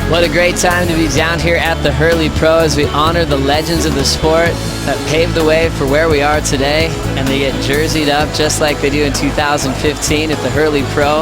What a great time to be down here at the Hurley Pro as we honor the legends of the sport that paved the way for where we are today, and they get jerseyed up just like they do in 2015 at the Hurley Pro.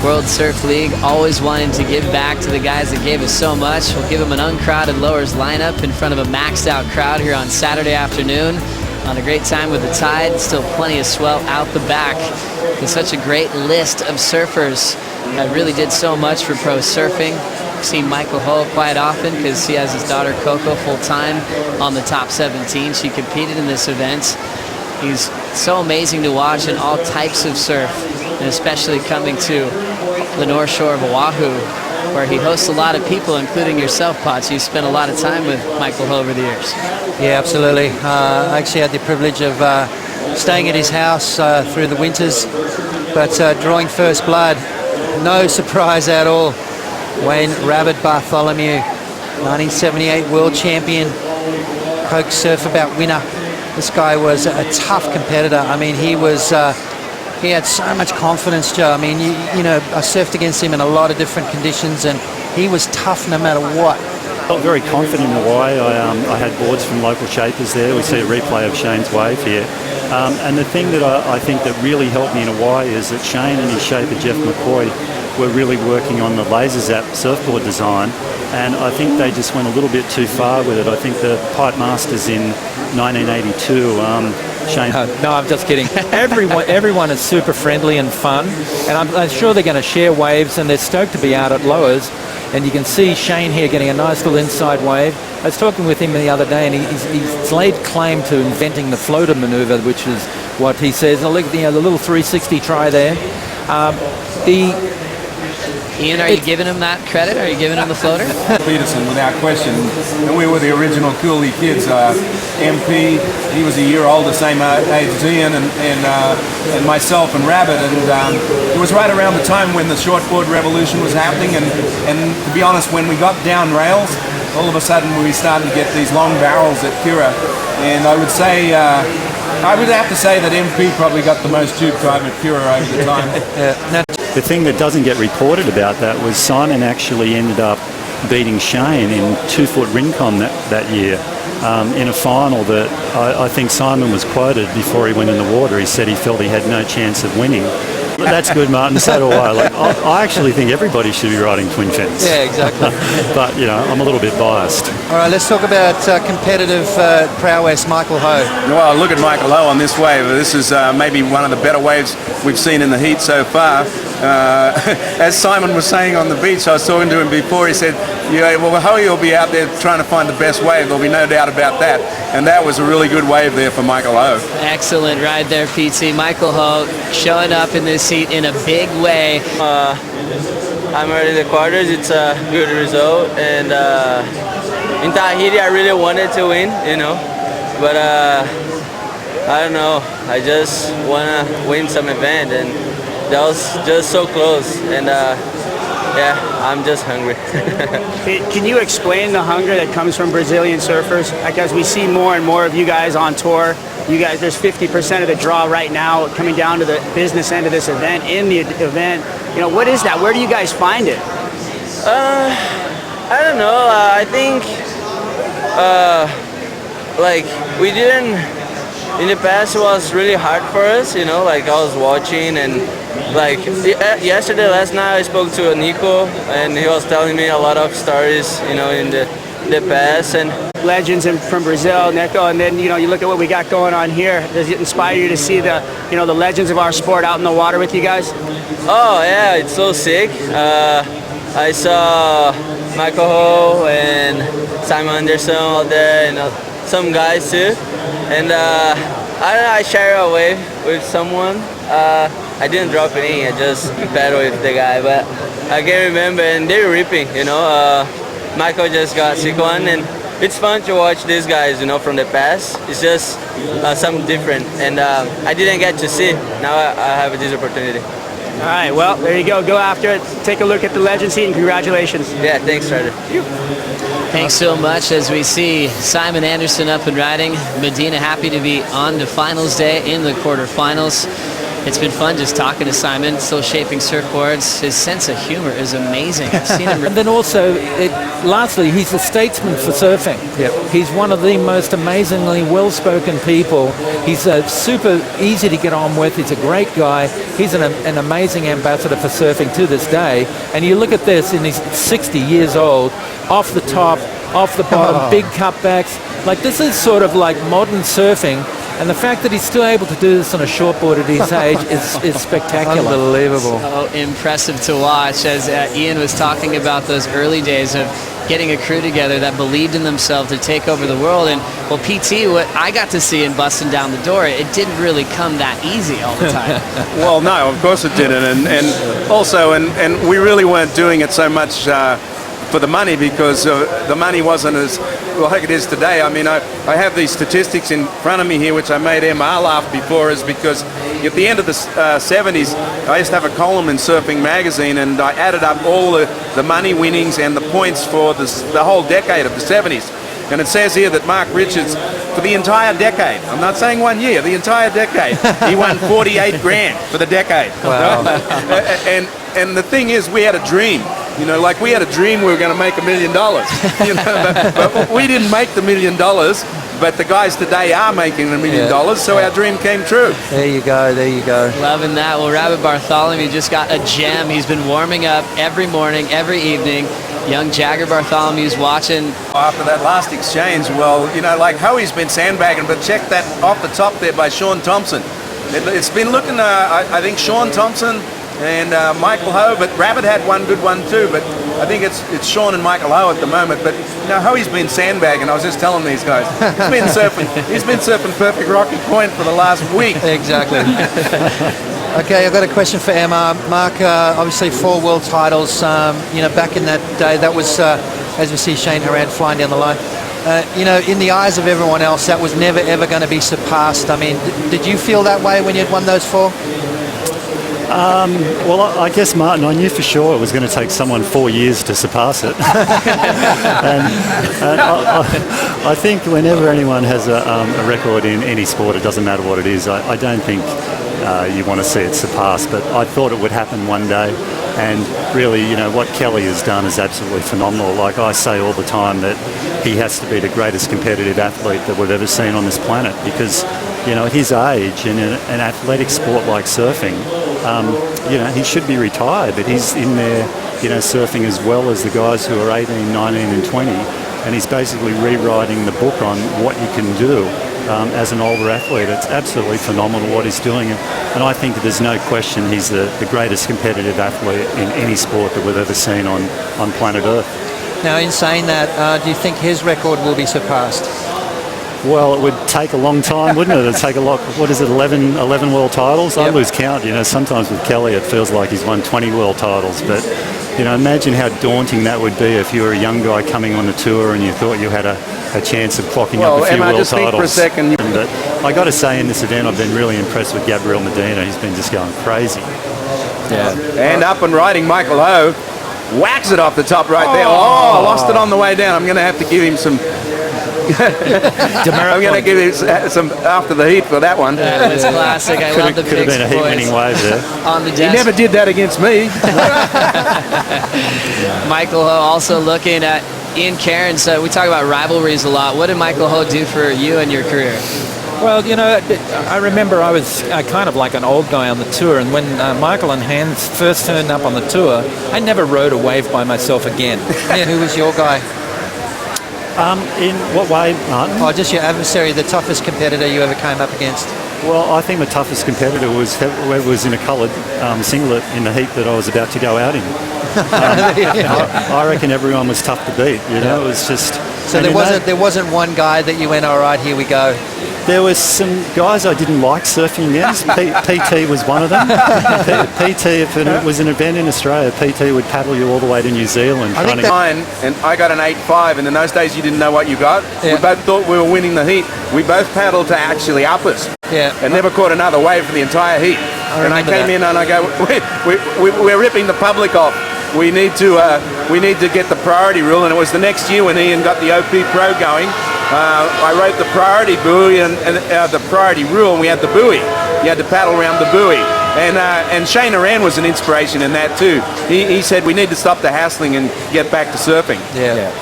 World Surf League, always wanting to give back to the guys that gave us so much. We'll give them an uncrowded lowers lineup in front of a maxed out crowd here on Saturday afternoon. On a great time with the tide, still plenty of swell out the back. With such a great list of surfers that really did so much for pro surfing. I've seen Michael Ho quite often because he has his daughter Coco full-time on the top 17. She competed in this event. He's so amazing to watch in all types of surf, and especially coming to the North Shore of Oahu, where he hosts a lot of people, including yourself, Potts. You spent a lot of time with Michael Ho over the years. Yeah, absolutely. I actually had the privilege of staying at his house through the winters, but drawing first blood, no surprise at all. Wayne Rabbit Bartholomew, 1978 world champion, Coke Surfabout winner. This guy was a tough competitor. I mean, he had so much confidence, Joe. I mean, you know, I surfed against him in a lot of different conditions, and he was tough no matter what. I felt very confident in Hawaii. I had boards from local shapers there. We see a replay of Shane's wave here. And the thing that I think that really helped me in Hawaii is that Shane and his shaper, Jeff McCoy, were really working on the laser zap surfboard design, and I think they just went a little bit too far with it. I think the Pipe Masters in 1982, Shane... No, I'm just kidding. Everyone is super friendly and fun, and I'm sure they're going to share waves, and they're stoked to be out at lowers. And you can see Shane here getting a nice little inside wave. I was talking with him the other day, and he's laid claim to inventing the floater maneuver, which is what he says. And look, the little 360 try there. Ian, are you giving him that credit? Are you giving him the floater? Peterson, without question. And we were the original Cooley kids. MP, he was a year older, same age as Ian, and myself and Rabbit. And it was right around the time when the shortboard revolution was happening. And to be honest, when we got down rails, all of a sudden we started to get these long barrels at Kura. And I would say, I would have to say that MP probably got the most tube time at Kura over the time. The thing that doesn't get reported about that was Simon actually ended up beating Shane in 2-foot Rincon that year in a final that I think Simon was quoted before he went in the water. He said he felt he had no chance of winning. That's good, Martin. So do I. Like, I actually think everybody should be riding twin fins. Yeah, exactly. But, you know, I'm a little bit biased. All right, let's talk about competitive prowess, Michael Ho. Well, look at Michael Ho on this wave. This is maybe one of the better waves we've seen in the heat so far. As Simon was saying on the beach, I was talking to him before, he said, yeah, well, Ho will be out there trying to find the best wave. There'll be no doubt about that. And that was a really good wave there for Michael Ho. Excellent ride there, PT. Michael Ho showing up in this heat in a big way. I'm already in the quarters. It's a good result. And in Tahiti, I really wanted to win, you know. But I don't know. I just want to win some event. And that was just so close. And yeah, I'm just hungry. Can you explain the hunger that comes from Brazilian surfers? Like, as we see more and more of you guys on tour, you guys, there's 50% of the draw right now coming down to the business end of this event. In the event, you know, what is that? Where do you guys find it? I don't know. I think like we didn't. In the past, it was really hard for us, you know, like I was watching, and like yesterday, last night, I spoke to Nico, and he was telling me a lot of stories, you know, in the past. And legends from Brazil, Nico, and then, you know, you look at what we got going on here. Does it inspire you to see the, you know, the legends of our sport out in the water with you guys? Oh, yeah, it's so sick. I saw Michael Ho and Simon Anderson out there, and some guys too. And I don't know, I share a wave with someone. I didn't drop any, I just battled with the guy, but I can remember, and they're ripping, you know. Michael just got sick one, and it's fun to watch these guys, you know, from the past. It's just something different, and I didn't get to see. Now I have this opportunity. All right, well, there you go. Go after it. Take a look at the Legends heat, and congratulations. Yeah, thanks, Ryder. Thanks so much. As we see Simon Anderson up and riding, Medina happy to be on to finals day in the quarterfinals. It's been fun just talking to Simon, still shaping surfboards. His sense of humor is amazing. I've seen him. And then also, lastly, he's a statesman for surfing. Yep. He's one of the most amazingly well-spoken people. He's super easy to get on with. He's a great guy. He's an amazing ambassador for surfing to this day. And you look at this, and he's 60 years old, off the top, off the bottom, big cutbacks. Like, this is sort of like modern surfing. And the fact that he's still able to do this on a shortboard at his age is spectacular. Unbelievable. So impressive to watch, as Ian was talking about those early days of getting a crew together that believed in themselves to take over the world. And, well, PT, what I got to see in busting down the door, it didn't really come that easy all the time. Well, no, of course it didn't. And also, and we really weren't doing it so much for the money, because the money wasn't as like it is today. I mean, I have these statistics in front of me here, which I made MR laugh before, is because at the end of the 70s, I used to have a column in Surfing Magazine, and I added up all the money winnings and the points for the whole decade of the 70s. And it says here that Mark Richards, for the entire decade, I'm not saying 1 year, the entire decade, he won 48 grand for the decade. Wow. And the thing is, we had a dream. You know, like we had a dream we were going to make $1 million. You know, but we didn't make the $1 million. But the guys today are making $1 million, so our dream came true. There you go, there you go. Loving that. Well, Rabbit Bartholomew just got a gem. He's been warming up every morning, every evening. Young Jagger Bartholomew's watching. After that last exchange, well, you know, like Hoey's been sandbagging, but check that off the top there by Sean Thompson. It's been looking, I think Sean Thompson and Michael Ho, but Rabbit had one good one too, but I think it's Sean and Michael Ho at the moment. But you know, Hoey's been sandbagging. I was just telling these guys, he's been surfing Perfect Rocky Point for the last week. Exactly. Okay, I've got a question for Emma. Mark, obviously 4 world titles. You know, back in that day, that was, as we see Shane Horan flying down the line. You know, in the eyes of everyone else, that was never ever going to be surpassed. I mean, did you feel that way when you'd won those 4? Well, I guess, Martin, I knew for sure it was going to take someone 4 years to surpass it. and I think whenever anyone has a record in any sport, it doesn't matter what it is, I don't think you want to see it surpassed. But I thought it would happen one day. And really, you know, what Kelly has done is absolutely phenomenal. Like I say all the time, that he has to be the greatest competitive athlete that we've ever seen on this planet, because, you know, at his age, in an athletic sport like surfing, you know, he should be retired, but he's in there, you know, surfing as well as the guys who are 18, 19 and 20, and he's basically rewriting the book on what you can do as an older athlete. It's absolutely phenomenal what he's doing, and I think there's no question he's the greatest competitive athlete in any sport that we've ever seen on planet Earth. Now, in saying that, do you think his record will be surpassed? Well, it would take a long time, wouldn't it? It'd take a lot. What is it, 11 world titles? Yep. I lose count. You know, sometimes with Kelly it feels like he's won 20 world titles. But, you know, imagine how daunting that would be if you were a young guy coming on the tour and you thought you had a chance of clocking up a few Emma, world just titles. think for a second. But I got to say, in this event, I've been really impressed with Gabriel Medina. He's been just going crazy. Yeah. And up and riding Michael Ho. Whacks it off the top right there. Oh, I lost it on the way down. I'm going to have to give him some... I'm going to give him some after the heat for that one. That was classic. I love the Could have Pix been a heat boys winning wave there. on the He desk. never did that against me. Michael Ho also looking at Ian Cairns. We talk about rivalries a lot. What did Michael Ho do for you and your career? Well, you know, I remember I was kind of like an old guy on the tour, and when Michael and Hans first turned up on the tour, I never rode a wave by myself again. Yeah, who was your guy? In what way, Martin? Oh, just your adversary, the toughest competitor you ever came up against. Well, I think the toughest competitor was whoever was in a coloured singlet in the heat that I was about to go out in. I reckon everyone was tough to beat. You know, it was just. So there wasn't one guy that you went, all right, here we go. There was some guys I didn't like surfing against. PT was one of them. PT, if it was an event in Australia, PT would paddle you all the way to New Zealand. I think mine, and I got an 8.5, and in those days you didn't know what you got. Yeah. We both thought we were winning the heat. We both paddled to actually uppers. Yeah. And never caught another wave for the entire heat. And I came in and I go, we're ripping the public off. We need to get the priority rule, and it was the next year when Ian got the OP Pro going. I wrote the priority buoy and the priority rule, and we had the buoy. you had to paddle around the buoy. And Shane Horan was an inspiration in that too. He said we need to stop the hassling and get back to surfing. Yeah.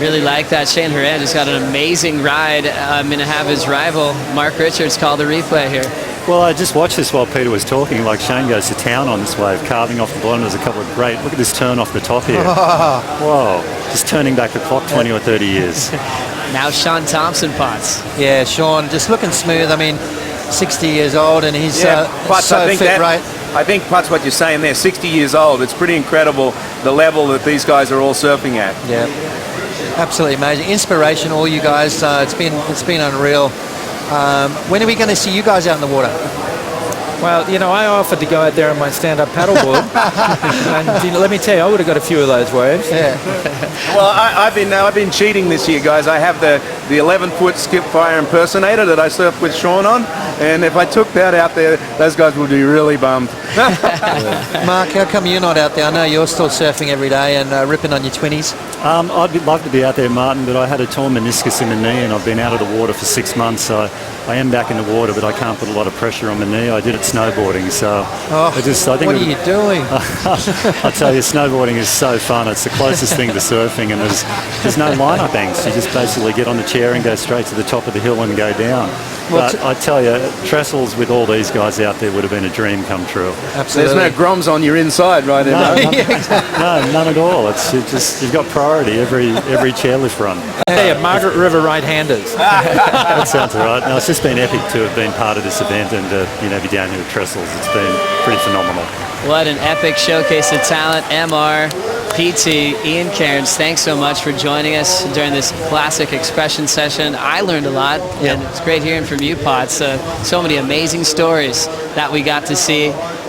Really like that. Shane Horan just got an amazing ride. I'm going to have his rival, Mark Richards, call the replay here. Well, I just watched this while Peter was talking. Like, Shane goes to town on this wave, carving off the bottom. There's a couple of great... Look at this turn off the top here. Whoa. Just turning back the clock 20 or 30 years. Now Sean Thompson pots. Yeah, Sean, just looking smooth. I mean, 60 years old, and he's Putz, so fit, right? I think, Putz, what you're saying there, 60 years old, it's pretty incredible the level that these guys are all surfing at. Yeah, absolutely amazing. Inspiration, all you guys. It's been unreal. When are we going to see you guys out in the water? Well, you know, I offered to go out there on my stand-up paddleboard, and you know, let me tell you, I would have got a few of those waves. Yeah. Well, I've been cheating this year, guys. I have the 11-foot Skipfire impersonator that I surfed with Sean on, and if I took that out there, those guys would be really bummed. Mark, how come you're not out there? I know you're still surfing every day and ripping on your 20s. I'd love to be out there, Martin, but I had a torn meniscus in the knee, and I've been out of the water for 6 months, so I am back in the water, but I can't put a lot of pressure on my knee. I did it snowboarding, so I think. What are you doing? I tell you, snowboarding is so fun. It's the closest thing to surfing, and there's no line-up banks. You just basically get on the chair and go straight to the top of the hill and go down. But I tell you, Trestles with all these guys out there would have been a dream come true. Absolutely. There's no groms on your inside, right? No, none at all. You've got priority every chairlift run. Yeah, Margaret River right-handers. That sounds all right. No, it's just been epic to have been part of this event and be down here at Trestles. It's been pretty phenomenal. What an epic showcase of talent. MR, PT, Ian Cairns, thanks so much for joining us during this classic expression session. I learned a lot, and it's great hearing from you, Potts. So many amazing stories that we got to see.